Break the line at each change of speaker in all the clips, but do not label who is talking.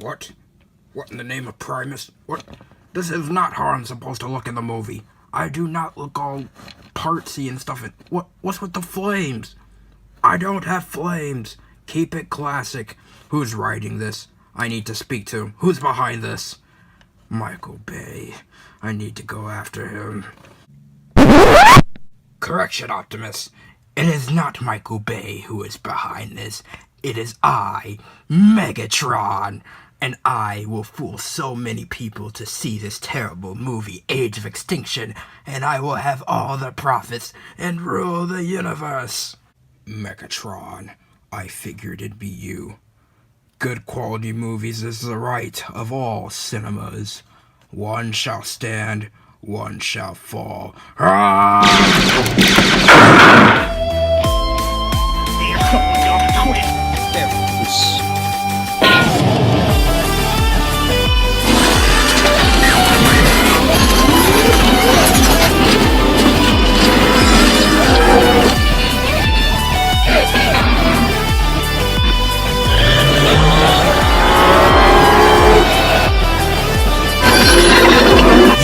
What? What in the name of Primus? What? This is not how I'm supposed to look in the movie. I do not look all partsy and stuff. What's with the flames? I don't have flames. Keep it classic. Who's writing this? I need to speak to him. Who's behind this? Michael Bay. I need to go after him. Correction, Optimus. It is not Michael Bay who is behind this. It is I, Megatron. And I will fool so many people to see this terrible movie, Age of Extinction, and I will have all the profits and rule the universe. Megatron, I figured it'd be you. Good quality movies is the right of all cinemas. One shall stand, one shall fall.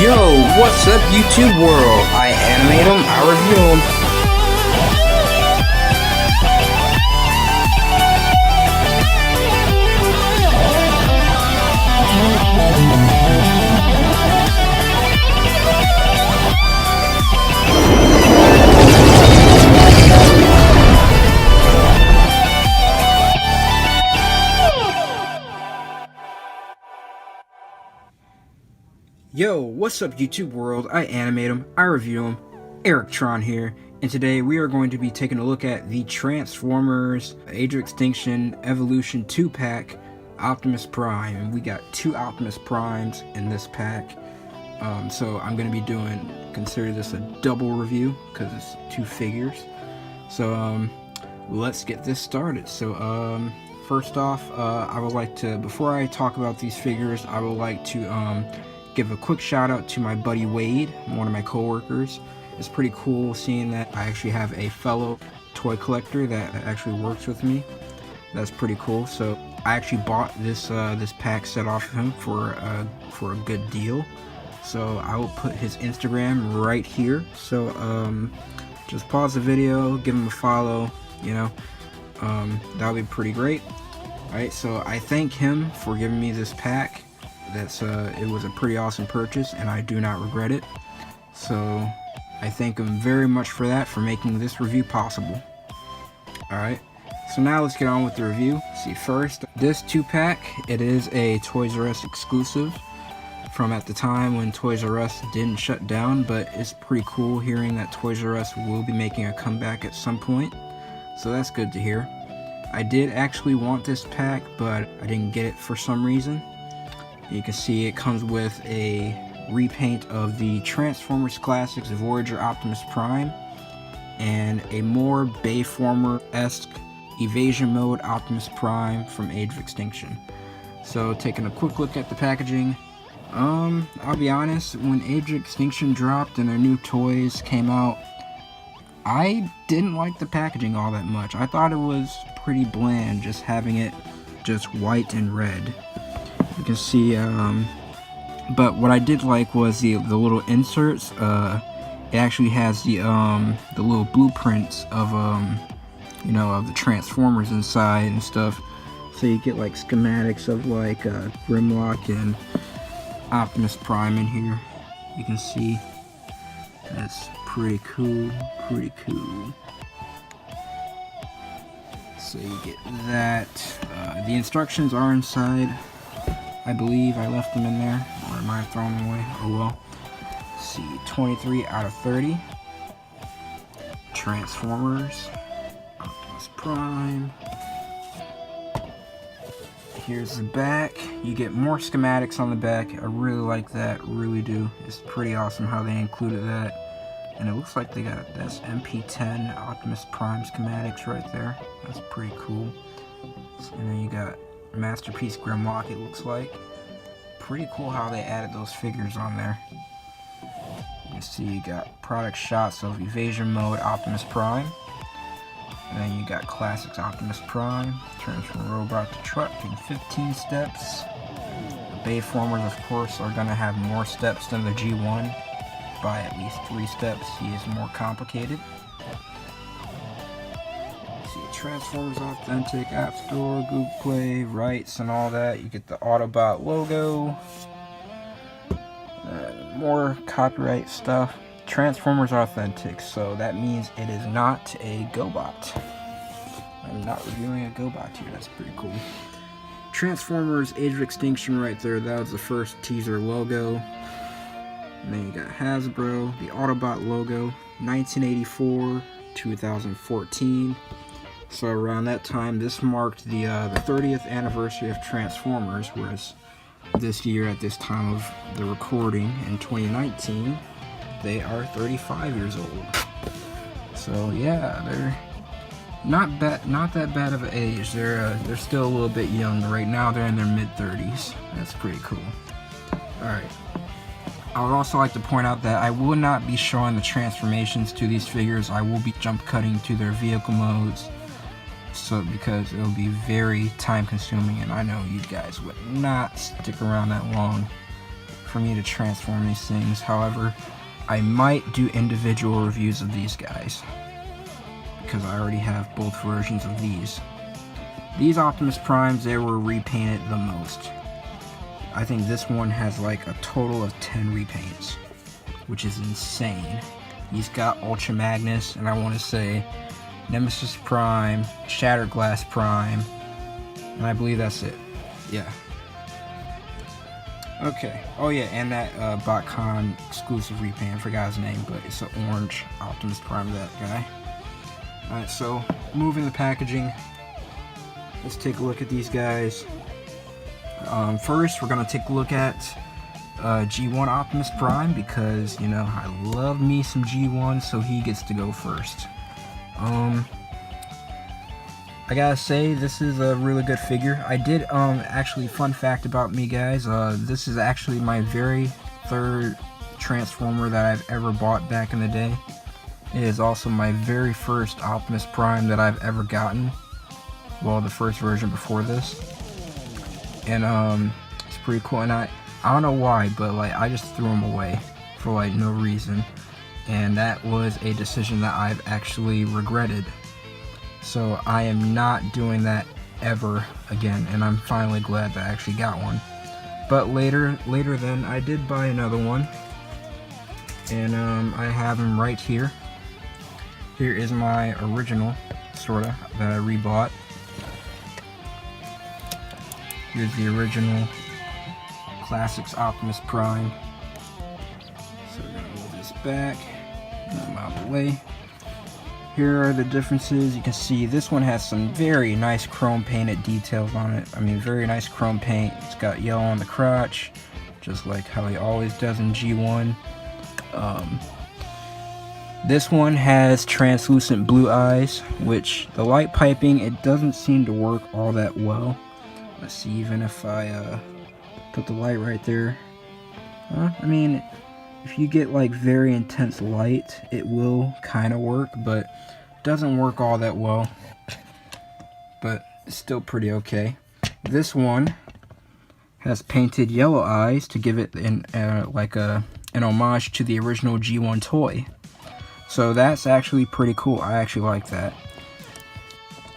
Yo, what's up YouTube world? I animate them, I review them. Yo, what's up YouTube world? I animate them, I review them. EricTron here, and today we are going to be taking a look at the Transformers Age of Extinction Evolution 2-pack Optimus Prime. And we got 2 Optimus Primes in this pack. So I'm going to be consider this a double review because it's 2 figures. So let's get this started. So first off, I would like to, before I talk about these figures, I would like to give a quick shout out to my buddy Wade, one of my co-workers. It's pretty cool seeing that I actually have a fellow toy collector that actually works with me. That's pretty cool. So I actually bought this this pack set off of him for a good deal. So I will put his Instagram right here. So just pause the video, give him a follow. You know, that would be pretty great. All right, so I thank him for giving me this pack. It was a pretty awesome purchase, and I do not regret it. So I thank him very much for that, for making this review possible. Alright, so now let's get on with the review. See, first, this 2-pack, it is a Toys R Us exclusive from at the time when Toys R Us didn't shut down, but it's pretty cool hearing that Toys R Us will be making a comeback at some point. So that's good to hear. I did actually want this pack, but I didn't get it for some reason. You can see it comes with a repaint of the Transformers Classics Voyager Optimus Prime and a more Bayformer-esque Evasion mode Optimus Prime from Age of Extinction. So taking a quick look at the packaging, I'll be honest, when Age of Extinction dropped and their new toys came out, I didn't like the packaging all that much. I thought it was pretty bland just having it just white and red. You can see, but what I did like was the little inserts. It actually has the little blueprints of you know, of the Transformers inside and stuff. So you get like schematics of like Grimlock and Optimus Prime in here. You can see that's pretty cool, pretty cool. So you get that. The instructions are inside. I believe I left them in there, or am I throwing them away? Oh well. Let's see, 23 out of 30. Transformers. Optimus Prime. Here's the back. You get more schematics on the back. I really like that, really do. It's pretty awesome how they included that. And it looks like they got, that's MP10 Optimus Prime schematics right there. That's pretty cool. And then you got Masterpiece Grimlock, it looks like. Pretty cool how they added those figures on there. You can see you got product shots of Evasion mode Optimus Prime. And then you got Classics Optimus Prime, turns from robot to truck in 15 steps. Bayformers, of course, are going to have more steps than the G1 by at least 3 steps. He is more complicated. See, Transformers Authentic, App Store, Google Play, rights, and all that. You get the Autobot logo. More copyright stuff. Transformers Authentic, so that means it is not a GoBot. I'm not reviewing a GoBot here, that's pretty cool. Transformers Age of Extinction right there, that was the first teaser logo. And then you got Hasbro, the Autobot logo, 1984, 2014. So around that time, this marked the 30th anniversary of Transformers, whereas this year at this time of the recording in 2019, they are 35 years old. So yeah, they're not that bad of an age. They're still a little bit young. Right now they're in their mid-30s. That's pretty cool. Alright. I would also like to point out that I will not be showing the transformations to these figures. I will be jump cutting to their vehicle modes. So because it will be very time consuming, and I know you guys would not stick around that long for me to transform these things. However, I might do individual reviews of these guys because I already have both versions of these. These Optimus Primes, they were repainted the most. I think this one has like a total of 10 repaints, which is insane. He's got Ultra Magnus, and I want to say Nemesis Prime, Shattered Glass Prime, and I believe that's it. Yeah. Okay. Oh yeah, and that BotCon exclusive repaint. I forgot his name, but it's an orange Optimus Prime, that guy. Alright, so moving the packaging. Let's take a look at these guys. First, we're gonna take a look at G1 Optimus Prime because, you know, I love me some G1, so he gets to go first. I gotta say, this is a really good figure. I did, actually, fun fact about me, guys, this is actually my very third Transformer that I've ever bought back in the day. It is also my very first Optimus Prime that I've ever gotten. Well, the first version before this. And, it's pretty cool, and I don't know why, but, like, I just threw him away for, like, no reason. And that was a decision that I've actually regretted. So I am not doing that ever again, and I'm finally glad that I actually got one. But later then, I did buy another one, and I have him right here. Here is my original, sorta, that I rebought. Here's the original Classics Optimus Prime. So we're gonna move this back. I'm out of the way. Here are the differences. You can see this one has some very nice chrome painted details on it. I mean, very nice chrome paint. It's got yellow on the crotch, just like how he always does in G1. This one has translucent blue eyes, which the light piping, it doesn't seem to work all that well. Let's see, even if I put the light right there. I mean, if you get like very intense light, it will kind of work, but it doesn't work all that well. But it's still pretty okay. This one has painted yellow eyes to give it an homage to the original G1 toy. So that's actually pretty cool. I actually like that.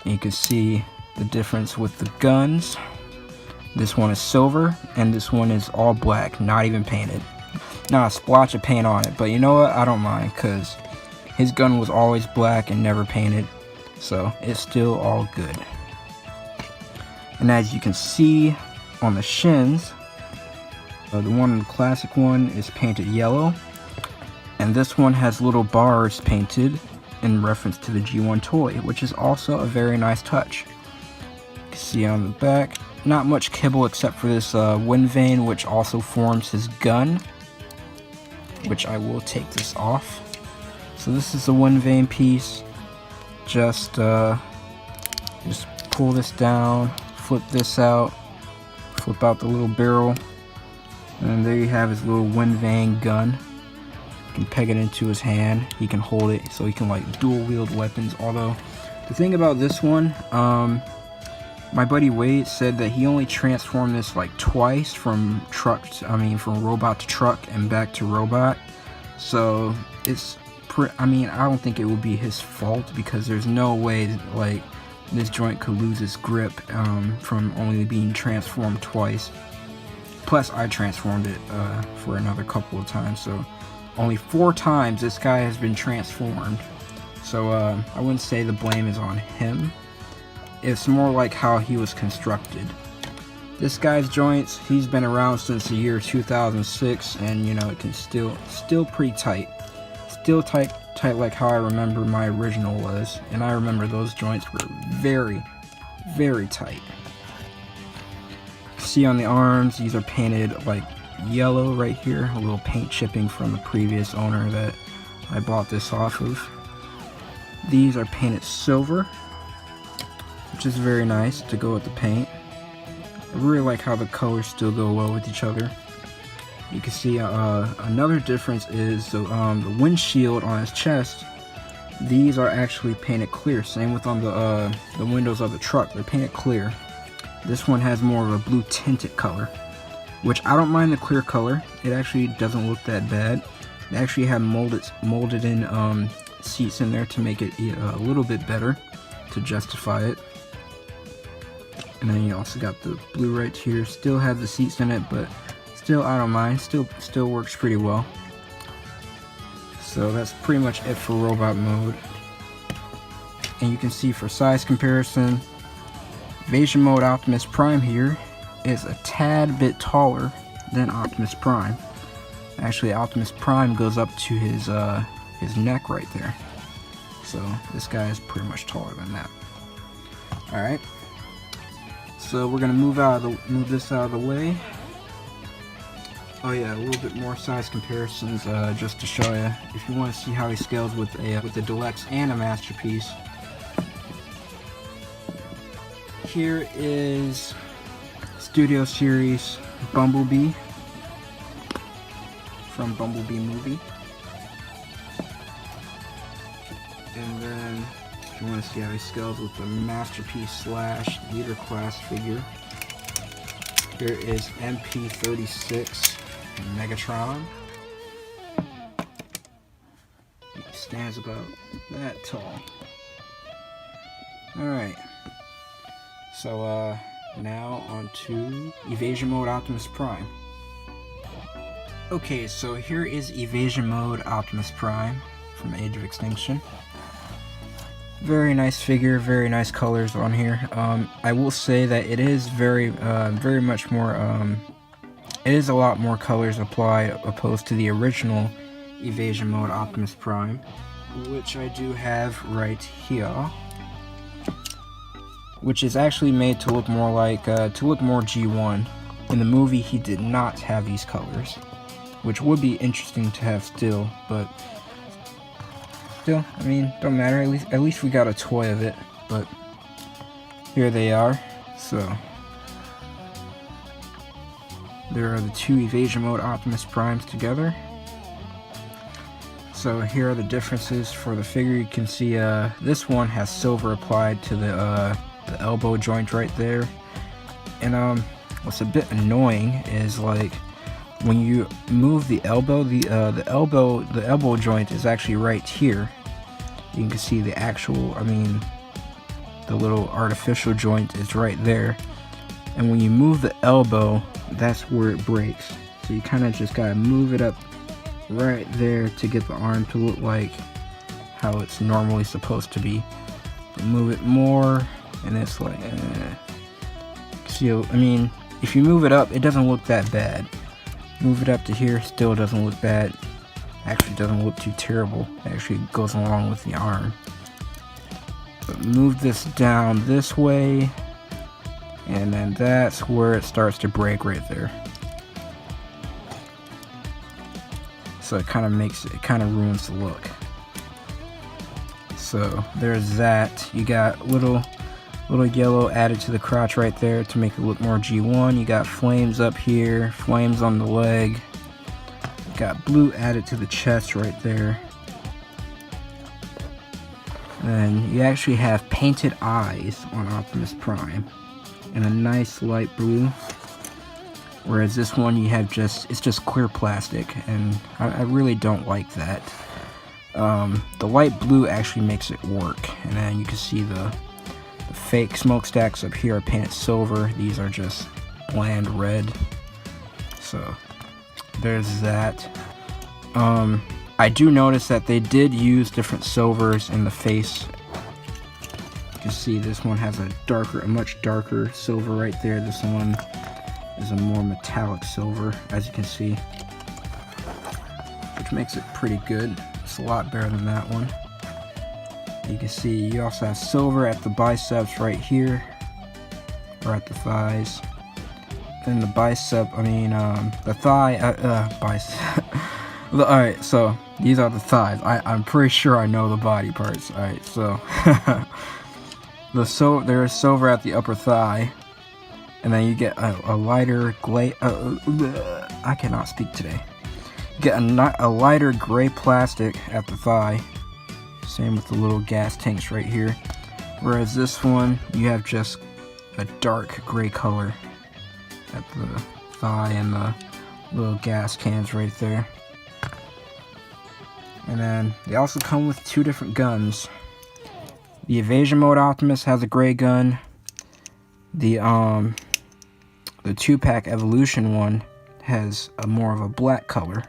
And you can see the difference with the guns. This one is silver, and this one is all black, not even painted. Not a splotch of paint on it, but you know what? I don't mind, because his gun was always black and never painted, so it's still all good. And as you can see on the shins, the one, the classic one, is painted yellow, and this one has little bars painted in reference to the G1 toy, which is also a very nice touch. You can see on the back, not much kibble except for this wind vane, which also forms his gun, which I will take this off. So this is the wind vane piece. Just pull this down, flip this out, flip out the little barrel, and there you have his little wind vane gun. You can peg it into his hand. He can hold it so he can like dual wield weapons. Although the thing about this one, My buddy Wade said that he only transformed this like twice from from robot to truck and back to robot. So it's I don't think it would be his fault, because there's no way like this joint could lose its grip from only being transformed twice. Plus I transformed it for another couple of times, so only 4 times this guy has been transformed. So I wouldn't say the blame is on him. It's more like how he was constructed. This guy's joints, he's been around since the year 2006, and you know, it can still pretty tight. Still tight like how I remember my original was, and I remember those joints were very, very tight. See on the arms, these are painted like yellow right here, a little paint chipping from the previous owner that I bought this off of. These are painted silver, which is very nice to go with the paint. I really like how the colors still go well with each other. You can see another difference is the windshield on his chest. These are actually painted clear. Same with on the windows of the truck. They're painted clear. This one has more of a blue tinted color, which I don't mind the clear color. It actually doesn't look that bad. They actually have molded in seats in there to make it a little bit better, to justify it. And then you also got the blue right here. Still have the seats in it, but still I don't mind. Still works pretty well. So that's pretty much it for robot mode. And you can see for size comparison, Evasion mode Optimus Prime here is a tad bit taller than Optimus Prime. Actually, Optimus Prime goes up to his neck right there. So this guy is pretty much taller than that. All right. So we're gonna move this out of the way. Oh yeah, a little bit more size comparisons just to show you. If you want to see how he scales with the Deluxe and a Masterpiece. Here is Studio Series Bumblebee from Bumblebee movie. And then if you want to see how he scales with the Masterpiece / Leader class figure, here is MP36 Megatron. He stands about that tall. Alright. So now on to Evasion mode Optimus Prime. Okay, so here is Evasion mode Optimus Prime from Age of Extinction. Very nice figure, very nice colors on here. I will say that it is very much more, it is a lot more colors applied opposed to the original Evasion mode Optimus Prime, which I do have right here, which is actually made to look more like, to look more G1. In the movie, he did not have these colors, which would be interesting to have still, but still, I mean, don't matter. At least we got a toy of it. But here they are. So there are the 2 Evasion mode Optimus Primes together. So here are the differences for the figure. You can see this one has silver applied to the elbow joint right there. And what's a bit annoying is like when you move the elbow, the elbow joint is actually right here. You can see the actual, the little artificial joint is right there. And when you move the elbow, that's where it breaks. So you kind of just gotta move it up right there to get the arm to look like how it's normally supposed to be. But move it more, and it's like, So, if you move it up, it doesn't look that bad. Move it up to here, still doesn't look bad. Actually doesn't look too terrible. It actually goes along with the arm. But move this down this way, and then that's where it starts to break right there. So it kind of ruins the look. So there's that. You got little yellow added to the crotch right there to make it look more G1. You got flames up here, flames on the leg. Got blue added to the chest right there. And you actually have painted eyes on Optimus Prime. and a nice light blue. Whereas this one you have it's just clear plastic, and I really don't like that. The light blue actually makes it work, and then you can see the fake smokestacks up here are painted silver. These are just bland red. So there's that. I do notice that they did use different silvers in the face. You can see this one has a much darker silver right there. This one is a more metallic silver, as you can see, which makes it pretty good. It's a lot better than that one. You can see you also have silver at the biceps right here, or at the thighs. Then the the thigh, bicep. Alright, so these are the thighs. I'm pretty sure I know the body parts. Alright, so there is silver at the upper thigh, and then you get a lighter I cannot speak today. You get a lighter gray plastic at the thigh. Same with the little gas tanks right here. Whereas this one, you have just a dark gray color at the thigh and the little gas cans right there. And then they also come with two different guns. The Evasion mode Optimus has a gray gun. The 2-pack Evolution one has more of a black color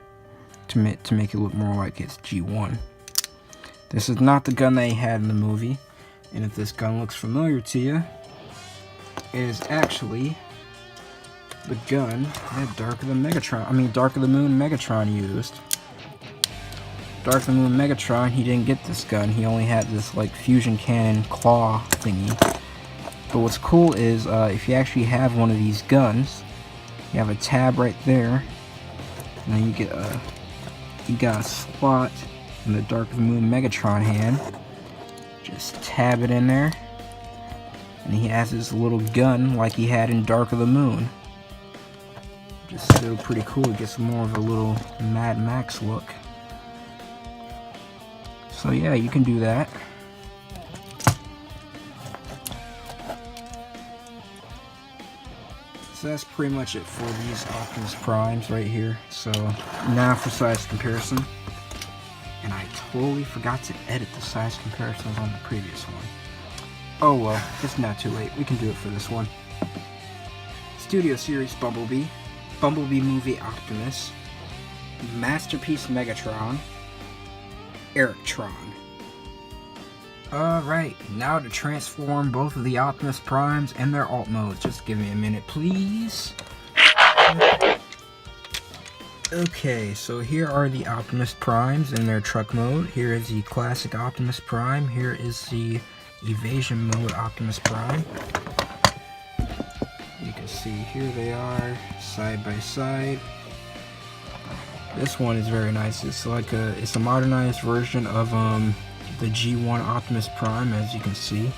to make it look more like it's G1. This is not the gun they had in the movie, and if this gun looks familiar to you, it is actually the gun that Dark of the Moon Megatron used. Dark of the Moon Megatron, he didn't get this gun. He only had this like fusion cannon claw thingy. But what's cool is if you actually have one of these guns, you have a tab right there, and then you got a slot in the Dark of the Moon Megatron hand. Just tab it in there, and he has his little gun like he had in Dark of the Moon. Just still pretty cool. It gets more of a little Mad Max look. So yeah, you can do that. So that's pretty much it for these Optimus Primes right here. So now for size comparison. And I totally forgot to edit the size comparisons on the previous one. Oh well, it's not too late. We can do it for this one. Studio Series Bumblebee, Bumblebee Movie Optimus, Masterpiece Megatron, EricTron. Alright, now to transform both of the Optimus Primes and their alt modes. Just give me a minute, please. Okay, so here are the Optimus Primes in their truck mode. Here is the classic Optimus Prime. Here is the Evasion mode Optimus Prime. You can see here they are, side by side. This one is very nice. It's like it's a modernized version of the G1 Optimus Prime, as you can see.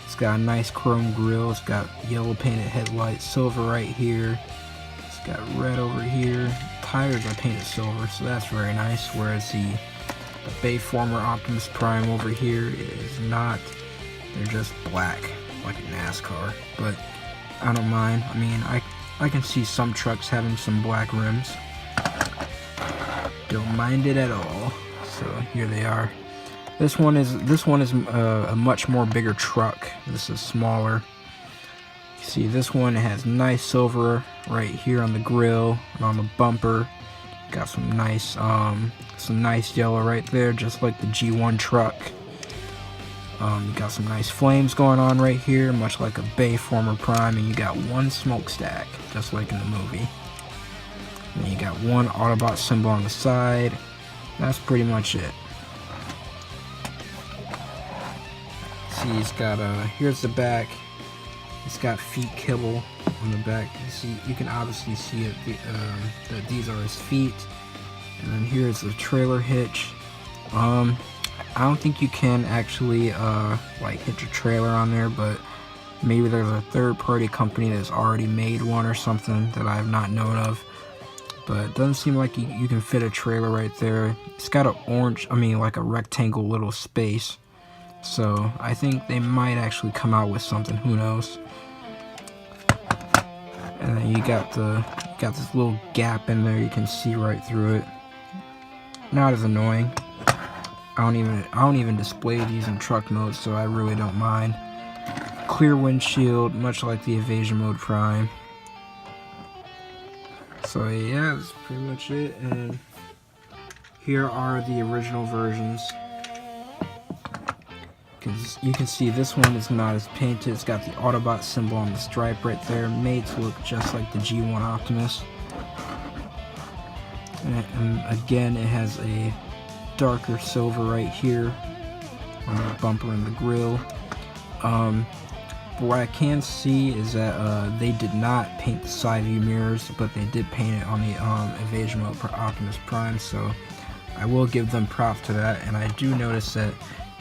It's got a nice chrome grille. It's got yellow painted headlights, silver right here. It's got red over here. Tires are painted silver, so that's very nice. Whereas the Bayformer Optimus Prime over here is not. They're just black, like a NASCAR. But I don't mind. I mean, I can see some trucks having some black rims. Don't mind it at all. So here they are. This one is a much more bigger truck. This is smaller. You see, this one has nice silver right here on the grill and on the bumper. Got some nice yellow right there, just like the G1 truck. You got some nice flames going on right here, much like a Bayformer Prime, and you got one smokestack, just like in the movie. And you got one Autobot symbol on the side. That's pretty much it. See, he's got here's the back. It's got feet kibble on the back. You can obviously see it. That these are his feet. And then here's the trailer hitch. I don't think you can actually like hitch a trailer on there, but maybe there's a third-party company that's already made one or something that I have not known of. But it doesn't seem like you can fit a trailer right there. It's got like a rectangle little space. So I think they might actually come out with something, who knows. and then you got this little gap in there. You can see right through it. Not as annoying. I don't even display these in truck mode, so I really don't mind. Clear windshield, much like the Evasion mode Prime. So yeah, that's pretty much it. And here are the original versions. You can see this one is not as painted. It's got the Autobot symbol on the stripe right there, made to look just like the G1 Optimus. And again, it has a darker silver right here on the bumper and the grille. But what I can see is that they did not paint the side view mirrors, but they did paint it on the Evasion mode for Optimus Prime, so I will give them props to that. And I do notice that,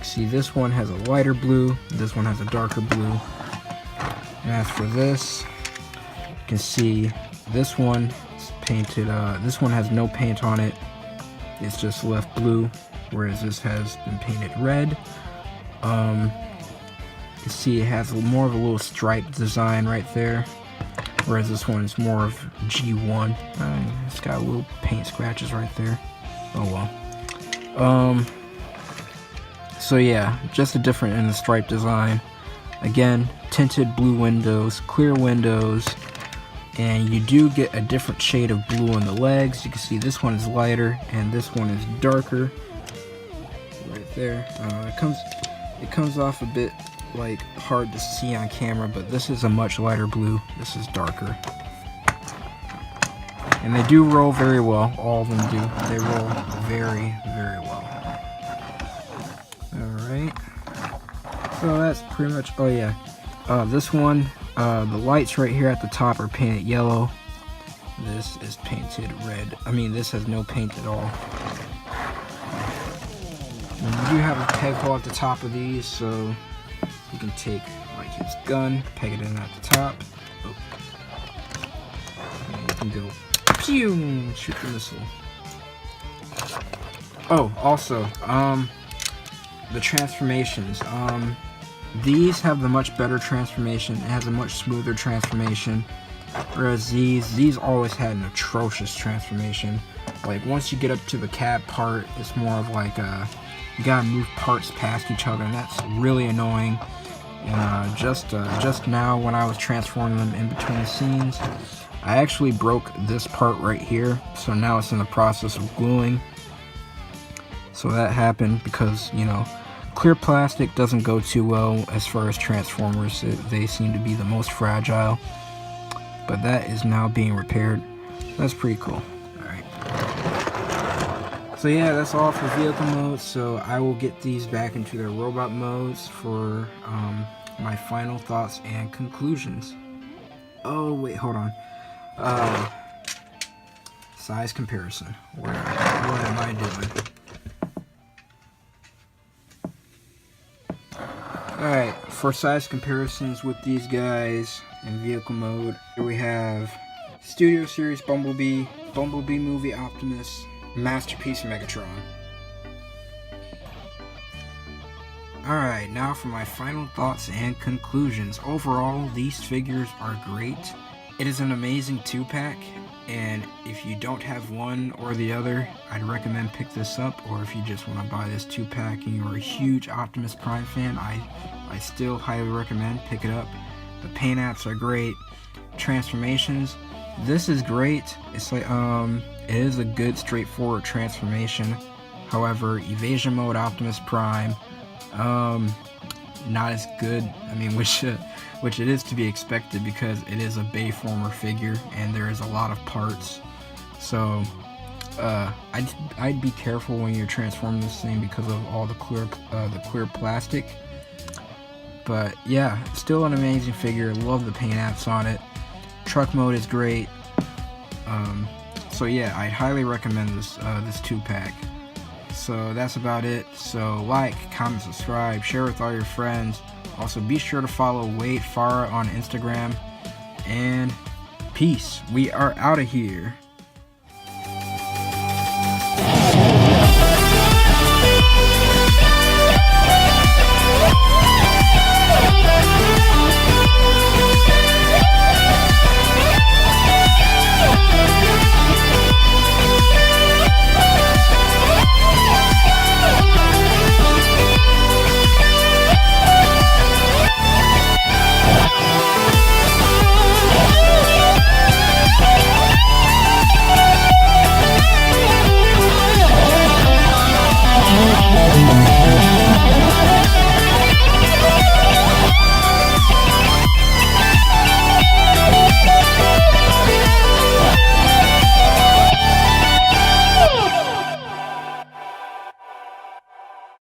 see, this one has a lighter blue, this one has a darker blue. And as for this, you can see this one is painted, this one has no paint on it, it's just left blue, whereas this has been painted red. You can see it has more of a little stripe design right there, whereas this one is more of G1. It's got little paint scratches right there. Oh well. So yeah, just a different in the stripe design. Again, tinted blue windows, clear windows, and you do get a different shade of blue on the legs. You can see this one is lighter and this one is darker. Right there. It comes off a bit like hard to see on camera, but this is a much lighter blue. This is darker. And they do roll very well. All of them do. They roll very, very well. Alright. So that's pretty much, oh yeah. This one, the lights right here at the top are painted yellow. This is painted red. I mean, this has no paint at all. And you do have a peg hole at the top of these, so you can take like his gun, peg it in at the top. Oh. And you can go pew, shoot the missile. Oh, also, the transformations. These have the much better transformation. It has a much smoother transformation. Whereas these always had an atrocious transformation. Like once you get up to the cab part, it's more of like you gotta move parts past each other, and that's really annoying. And just now when I was transforming them in between scenes, I actually broke this part right here, so now it's in the process of gluing. So that happened because, you know, clear plastic doesn't go too well as far as Transformers. They seem to be the most fragile. But that is now being repaired. That's pretty cool. Alright. So yeah, that's all for vehicle modes. So I will get these back into their robot modes for my final thoughts and conclusions. Oh, wait, hold on. Size comparison. What am I doing? Alright, for size comparisons with these guys in vehicle mode, here we have Studio Series Bumblebee, Bumblebee Movie Optimus, Masterpiece Megatron. Alright, now for my final thoughts and conclusions. Overall, these figures are great. It is an amazing 2-pack, and if you don't have one or the other, I'd recommend pick this up. Or if you just want to buy this 2-pack and you're a huge Optimus Prime fan, I still highly recommend pick it up. The paint apps are great. Transformations, this is great. It's like it is a good straightforward transformation. However, Evasion mode Optimus Prime, not as good. I mean, which it is to be expected because it is a Bayformer figure and there is a lot of parts. So I'd be careful when you're transforming this thing because of all the clear plastic. But yeah, still an amazing figure. Love the paint apps on it. Truck mode is great. So yeah, I'd highly recommend this 2-pack. So that's about it. So like, comment, subscribe, share with all your friends. Also be sure to follow Wade Farah on Instagram. And peace. We are out of here.